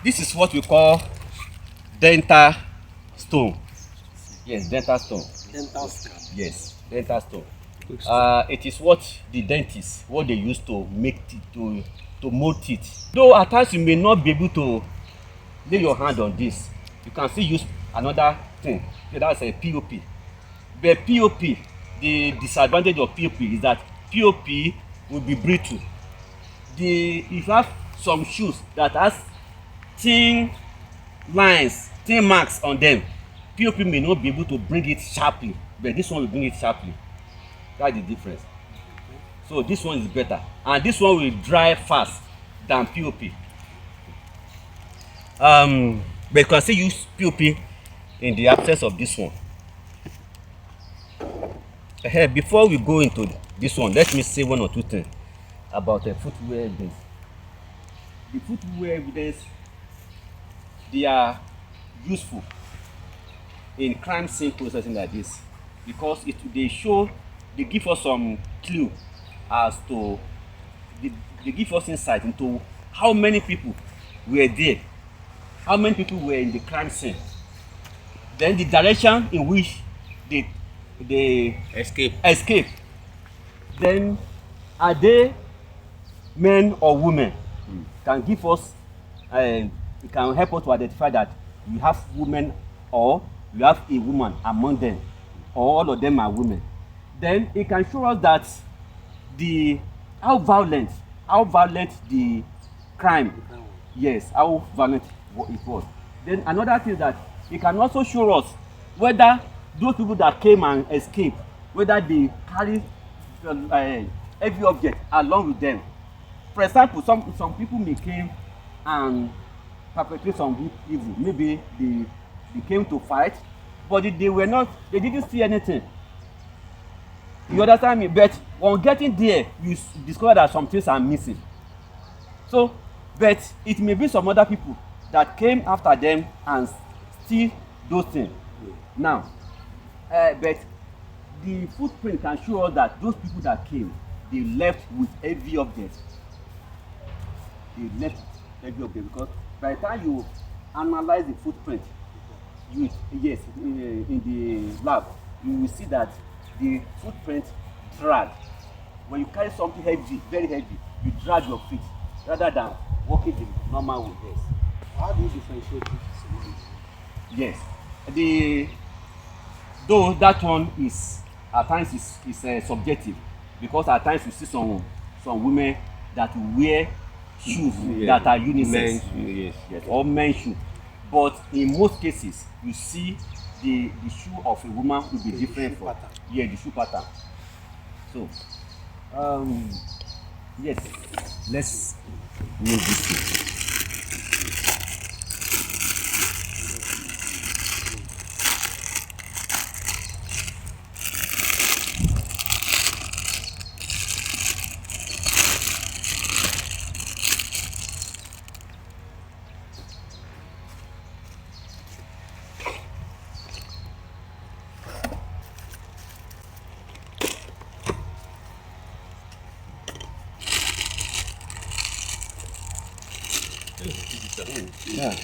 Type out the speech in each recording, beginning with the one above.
This is what we call dental stone. Yes, dental stone. Dental stone. Yes, dental stone. It is what the dentists, what they use to make teeth, to mold teeth. Though at times you may not be able to lay your hand on this, you can still use another thing. Okay, that's a POP. But POP, the disadvantage of POP is that POP will be brittle. If you have some shoes that has thin lines, thin marks on them, POP may not be able to bring it sharply, but this one will bring it sharply. That's the difference. So this one is better, and this one will dry fast than POP. But you can still use POP in the absence of this one. Before we go into this one, let me say one or two things about footwear evidence. The footwear evidence, they are useful in crime scene processing like this, because they give us some clue as to they give us insight into how many people were there, how many people were in the crime scene, then the direction in which they escape. Then are they men or women? Can give us it can help us to identify that we have women or we have a woman among them, or all of them are women. Then it can show us that how violent the crime, yes, how violent it was. Then another thing is that it can also show us whether those people that came and escaped, whether they carry heavy object along with them. For example, some people may came and perpetrate some evil. Maybe they came to fight, but they didn't see anything. You understand me? But on getting there, you discover that some things are missing. So, but it may be some other people that came after them and steal those things. Now, but the footprint can show us that those people that came, they left with heavy objects. They left heavy objects because by the time you analyze the footprint, in the lab, you will see that the footprint drag. When you carry something heavy, very heavy, you drag your feet rather than walking the normal way. Yes. How do you differentiate this? Yes. Though that one is at times is subjective, because at times you see some women that wear shoes that are unisex, yes, or men's shoes. But in most cases, you see the shoe of a woman will be different from the shoe pattern. So, yes, let's move this thing. Yeah.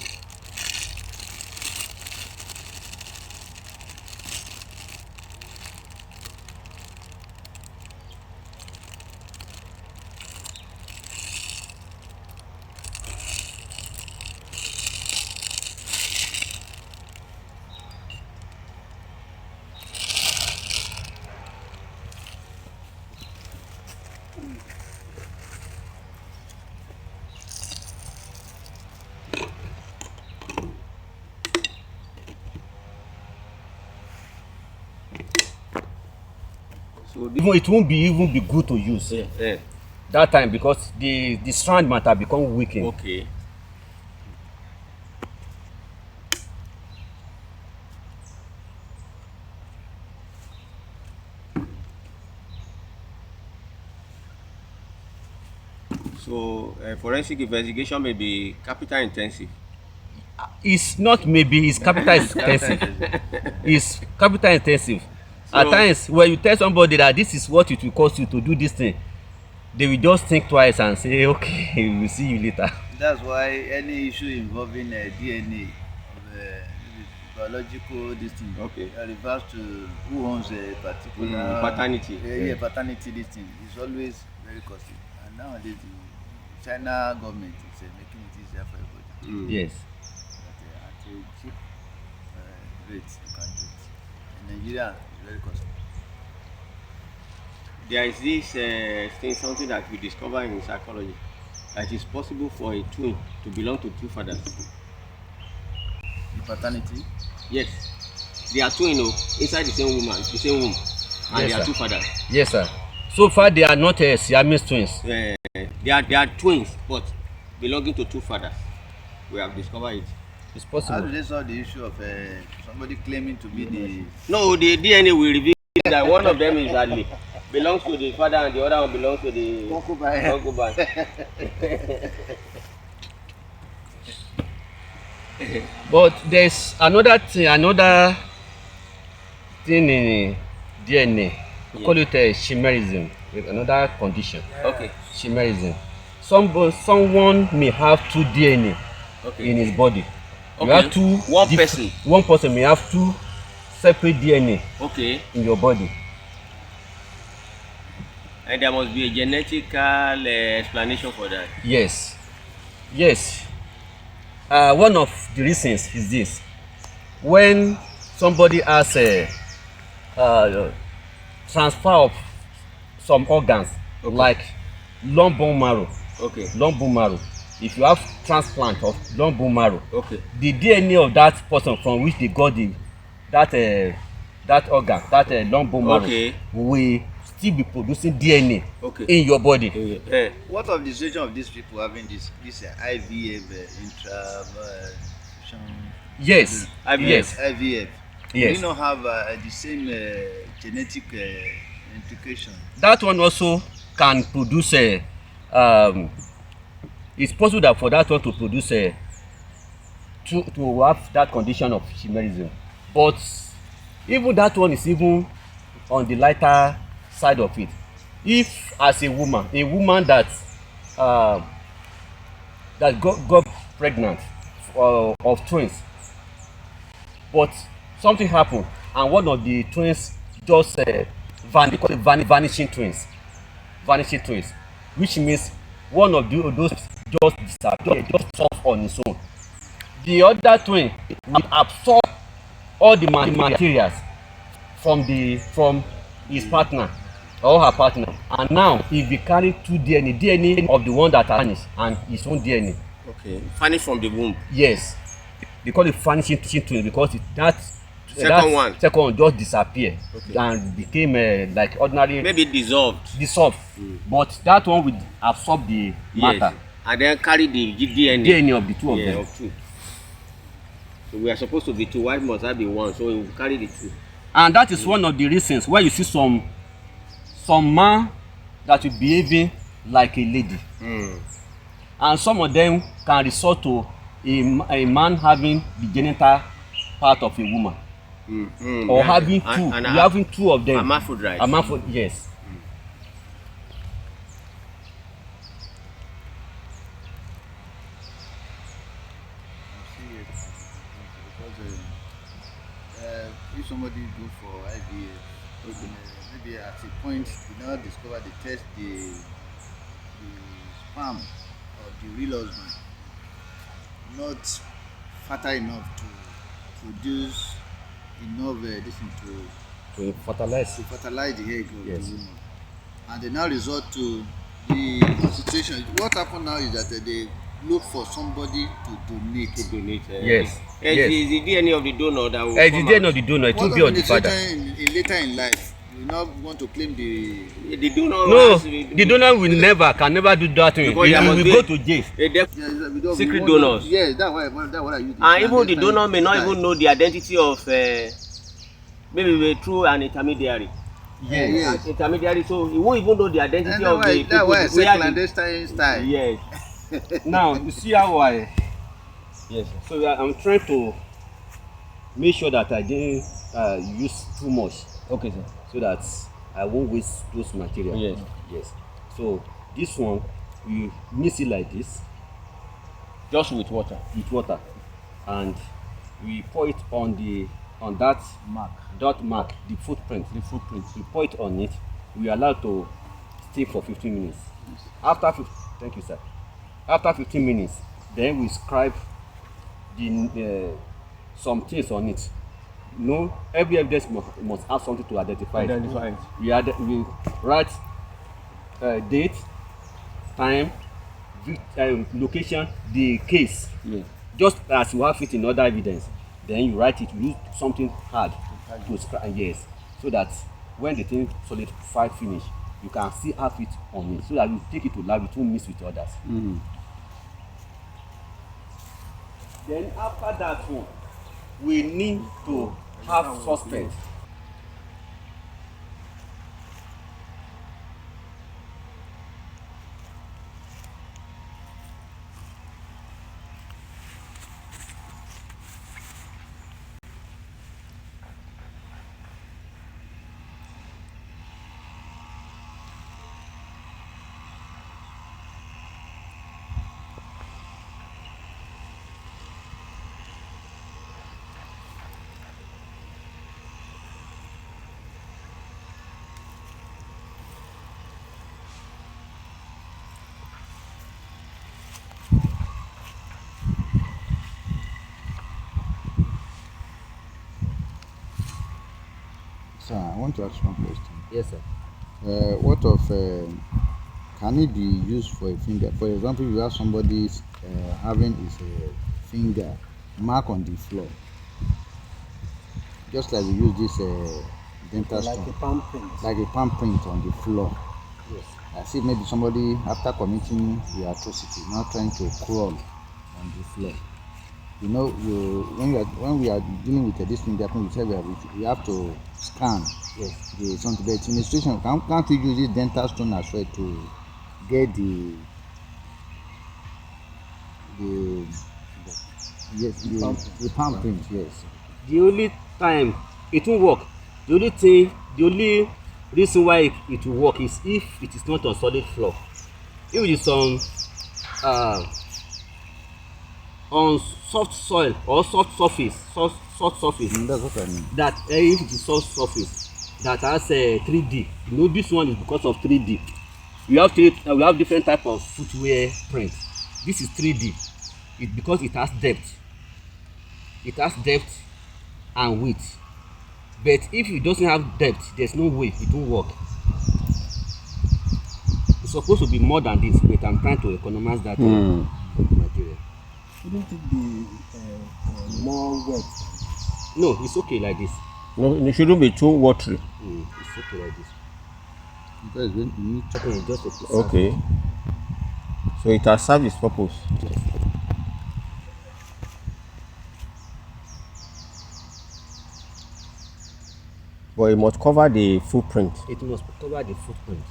So it won't even be good to use that time, because the strand might have become weakened. Okay. So forensic investigation may be capital intensive. It's not maybe, it's capital intensive. It's capital intensive. So, at times when you tell somebody that this is what it will cost you to do this thing, they will just think twice and say, okay, we'll see you later. That's why any issue involving DNA, biological this thing, Okay. refers to who owns a particular paternity. Yeah, paternity. This thing is always very costly, and nowadays the China government is making it easier for everybody. Yes. But at a cheap rate, you can do it. In Nigeria, it's very costly. There is this thing, something that we discover in psychology, that it's possible for a twin to belong to two fathers. The paternity. Yes, they are twin, inside the same woman, the same womb, and Yes, they are sir. two fathers. Yes, sir. So far, they are not Siamese twins. They are twins, but belonging to two fathers. We have discovered it. It's How possible. do they solve the issue of somebody claiming to be the? No, the DNA will reveal that one of them is Ali, belongs to the father, and the other one belongs to the concubine. But there's another thing in DNA. We call it chimerism, with another condition. Okay. Chimerism. Someone may have two DNA in his body. You Okay. have two. One person. One person may have two separate DNA Okay. in your body. And there must be a genetical explanation for that. Yes. Yes. One of the reasons is this: when somebody has a transfer of some organs, like long bone marrow. Okay. Long bone marrow. If you have transplant of long bone marrow, Okay. the DNA of that person from which they got that organ, that long bone marrow, Okay. will still be producing DNA Okay. in your body. What of the situation of these people having this IVF Yes. IVF. Yes. IVF? Yes. Do you not have the same genetic implication? That one also can produce it's possible that for that one to produce to have that condition of chimerism, but even that one is even on the lighter side of it. If as a woman that got pregnant of twins, but something happened and one of the twins just vanishing twins, which means one of those just disappear, just off on its own. The other twin will absorb all the materials from his partner or her partner, and now he will carry two DNA of the one that vanished and his own DNA. Okay. Vanish from the womb. Yes, they call it vanishing twin because Second one just disappear and became like ordinary, maybe dissolved. But that one will absorb the matter. Yes. And then carry the DNA of the two of them. Of two. So we are supposed to be two. Why must I be one? So we will carry the two. And that is one of the reasons why you see some man that will behaving like a lady, and some of them can resort to a man having the genital part of a woman, or having two. Having two of them. Hermaphrodite. Yes. If somebody go for IVF, maybe at a point you now discover they test the sperm of the real husband not fertile enough to produce enough To fertilize. to fertilize the egg of Yes. the woman, and they now resort to the situation. What happen now is that they look for somebody to donate. Yes. Is the DNA of the donor that will The come DNA out. of the donor, it will What be on of the in father. later in life, you now want to claim The donor No, has to be- the donor can never do that thing. Because He there must will be go to jail. Secret donors. Yes, that's what I use. And even the donor may not even know the identity of maybe through an intermediary. Yes. Intermediary, so he won't even know the identity And of the people. that's why I say where the- clandestine style. Yes. Now you see how yes. So I'm trying to make sure that I didn't use too much. Okay, sir. So that I won't waste those materials. Yes. Yes. So This one, we mix it like this Just with water. with water, and we pour it on that Mark. dot mark, the footprint. We pour it on it. We allow to stay for 15 minutes. Thank you, sir. After 15 minutes, then we scribe some things on it. No, every evidence must have something to identify it. We write date, time, location, the case. Yeah. Just as you have it in other evidence, then you write it. You use something hard to scribe, yes, so that when the thing solidify finish, you can still have it on it, so that you take it to lab, it won't mix with others. Then after that one, we need to have suspect. Sir, I want to ask one question. Yes, sir. What of can it be used for a finger? For example, you have somebody having his finger mark on the floor, just like we use this dental Like stone, a palm print. like a palm print on the floor. Yes. As if maybe somebody, after committing the atrocity, now trying to crawl on the floor. You know, when we are dealing with this fingerprint, we say we have to scan Yes. the something. But in a situation, can't we use this dental stone as well to get the yes, the palm print? Yes. The only time it won't work, the only reason why it will work is if it is not on solid floor. If it is on soft soil or soft surface, That's what I mean. that if it is soft surface that has a 3D, you know, this one is because of 3D. We have different type of footwear print. This is 3D. Because it has depth. It has depth and width. But if it doesn't have depth, there's no way it will work. It's supposed to be more than this, but I'm trying to economize that material. Wouldn't it be more wet? No, it's okay like this. No, it shouldn't be too watery. It's okay like this. Because when you need Okay, just a piece. Okay. So it has served its purpose. But it must cover the footprint. It must cover the footprint.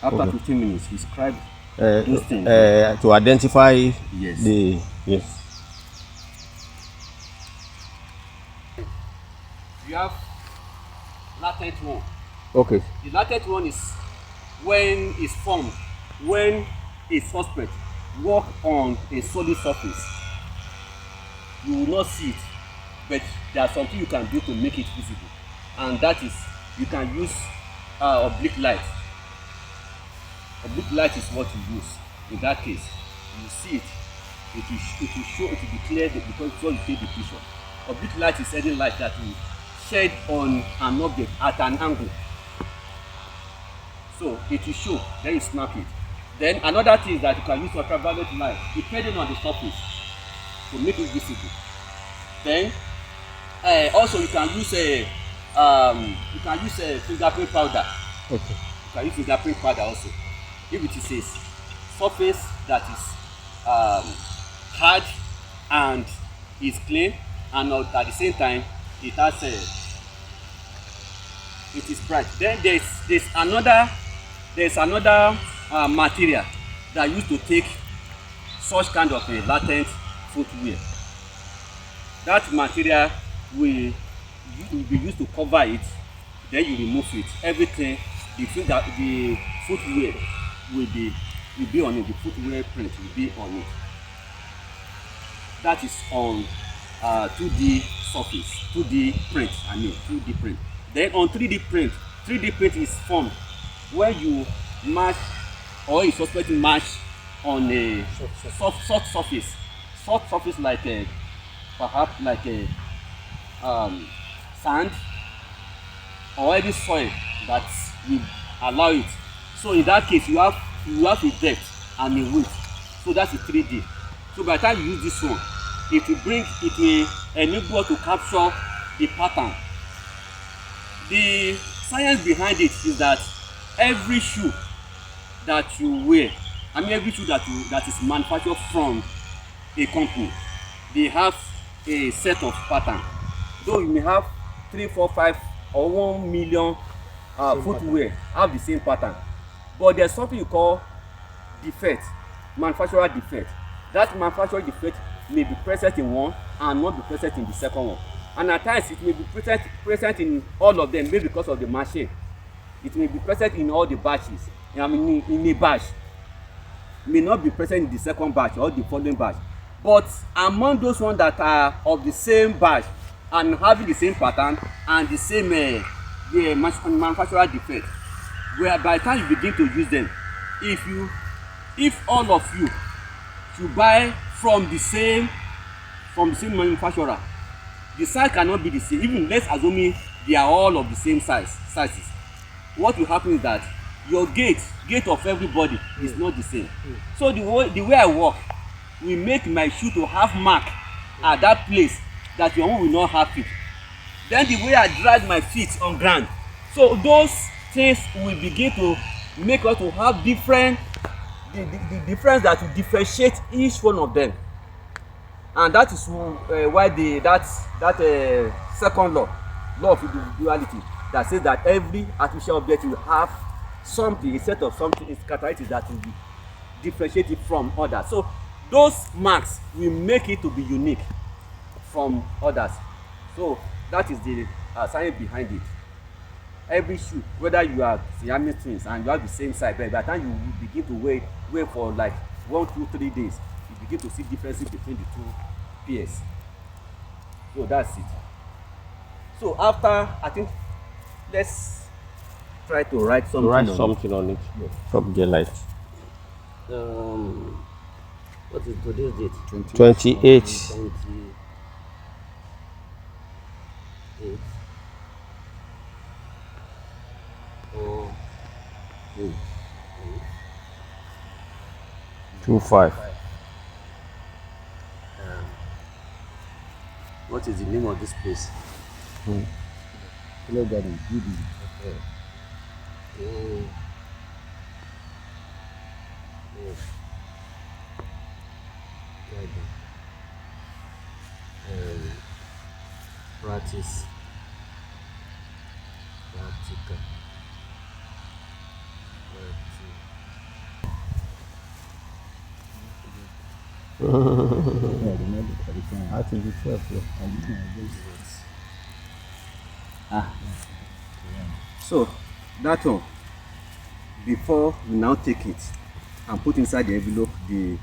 After 15 minutes, we scribe those things. To identify Yes. yes. You have latent one. Okay. The latent one is when it's formed, when a suspect walk on a solid surface. You will not see it, but there's something you can do to make it visible, and that is you can use oblique light. Oblique light is what you use. In that case, you see it. It will show. It will be clear because before you take the picture. Oblique light is any light that will shed on an object at an angle. So it will show. Then you snap it. Then another thing is that you can use ultraviolet light depending on the surface to make it visible. Then also you can use a fingerprint powder. Okay. You can use fingerprint powder also. If it is a surface that is hard and is clean, and at the same time it has it is bright. Then there's another material that used to take such kind of a latent footwear. That material will be used to cover it, then you remove it. Everything, the footwear will be on it, the footwear print will be on it. That is on 2D surface, 2D print, 2D print. Then on 3D print is formed when you match or you suspect match on a soft surface like a perhaps like a sand or any soil that will allow it. So in that case, you have a depth and a width. So that's a 3D. So by the time you use this one, it will enable you to capture the pattern. The science behind it is that every shoe that you wear, every shoe that is manufactured from a company, they have a set of pattern. Though you may have 3, 4, 5 or 1 million footwear have the same pattern, but there's something you call defect, manufacturer defect. That manufacturer defect may be present in one and not be present in the second one, and at times it may be present in all of them, maybe because of the machine. It may be present in all the batches. In a batch, may not be present in the second batch or the following batch. But among those ones that are of the same batch and having the same pattern and the same manufacturer defect, where by the time you begin to use them, if all of you should buy from the same manufacturer, the size cannot be the same. Even let's assume they are all of the same sizes. What will happen is that your gait of everybody is not the same. So the way I walk will make my shoe to have mark at that place that your own will not have it. Then the way I drag my feet on ground, so those things will begin to make us to have different the difference that will differentiate each one of them. And that is why that second law of individuality, that says that every artificial object will have something, a set of something, its characteristics that will be differentiated from others. So those marks will make it to be unique from others. So that is the science behind it. Every shoe, whether you are Siamese twins and you have the same size, but by the time you begin to wear for like 1, 2, 3 days, you begin to see differences between the two pairs. So that's it. So after, I think, let's try to write something on it. Yes. From the light. What is today's date? 28. 28. Oh. 25. What is the name of this place? Hello, Daddy. Okay. Practice. Practical. I think it's 12. So that one, before we now take it and put inside the envelope the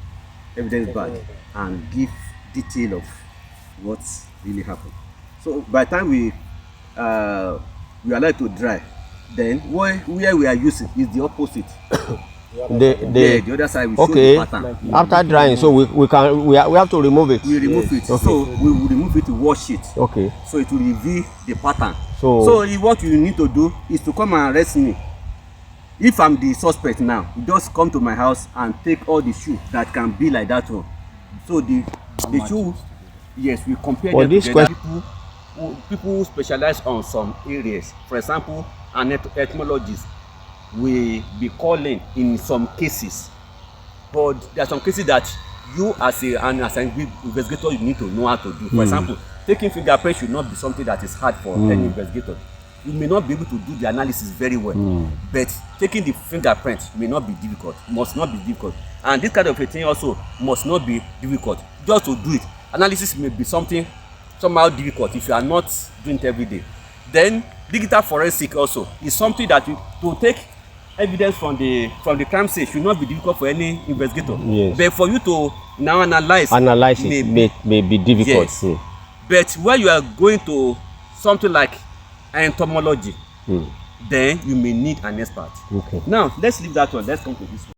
evidence bag and give detail of what really happened. So by the time we allow it to dry, then where we are using is the opposite. The other side will show the pattern. After drying, so we have to remove it. We remove it. Okay. So we will remove it to wash it. Okay. So it will reveal the pattern. So What you need to do is to come and arrest me. If I'm the suspect now, you just come to my house and take all the shoe that can be like that one. So the shoe, yes, we compare them together. People who specialize on some areas, for example, an etymologist will be calling in some cases, but there are some cases that you as an investigator you need to know how to do. For example, taking fingerprint should not be something that is hard for any investigator. you may not be able to do the analysis very well. But taking the fingerprint may not be difficult, must not be difficult. And this kind of a thing also must not be difficult. Just to do it, analysis may be something somehow difficult if you are not doing it every day. Then digital forensic also is something that to take evidence from the crime scene should not be difficult for any investigator. Yes. But for you to now analyze it may be difficult. Yes. But when you are going to something like entomology, then you may need an expert. Okay. Now let's leave that one. Let's come to this one.